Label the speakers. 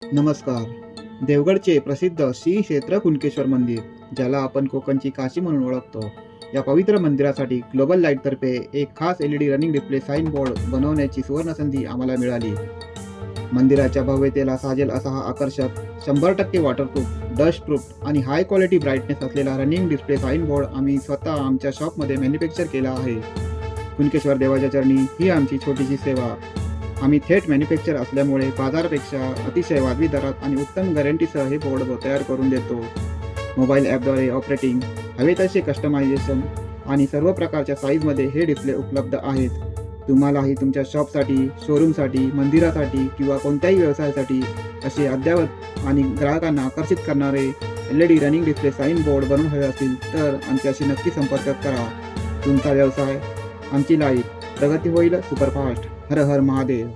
Speaker 1: नमस्कार. देवगडचे प्रसिद्ध श्री क्षेत्र कुणकेश्वर मंदिर, ज्याला आपण कोकणची काशी म्हणून ओळखतो, या पवित्र मंदिरासाठी ग्लोबल लाईटतर्फे एक खास LED running display sign board बनवण्याची सुवर्ण संधी आम्हाला मिळाली. मंदिराच्या भव्यतेला साजेल असा हा आकर्षक 100% वॉटरप्रूफ, डस्टप्रूफ आणि हाय क्वालिटी ब्राईटनेस असलेला रनिंग डिस्प्ले साइन बोर्ड आम्ही स्वतः आमच्या शॉपमध्ये मॅन्युफॅक्चर केला आहे. कुणकेश्वर देवाच्या चरणी ही आमची छोटीशी सेवा. आम्ही थेट मॅन्युफॅक्चर असल्यामुळे बाजारापेक्षा अतिशय वाजवी दरात आणि उत्तम गॅरंटीसह हे बोर्ड तयार करून देतो. मोबाईल ॲपद्वारे ऑपरेटिंग, हवे तसे कस्टमायझेशन आणि सर्व प्रकारच्या साईजमध्ये हे डिस्प्ले उपलब्ध आहेत. तुम्हालाही तुमच्या शॉपसाठी, शोरूमसाठी, मंदिरासाठी किंवा कोणत्याही व्यवसायासाठी असे अद्ययावत आणि ग्राहकांना आकर्षित करणारे LED running display sign board बनवून हवे असतील तर आमच्याशी नक्की संपर्क करा. तुमचा व्यवसाय, आमची लाईफ, प्रगती होईल सुपरफास्ट. हर हर महादेव.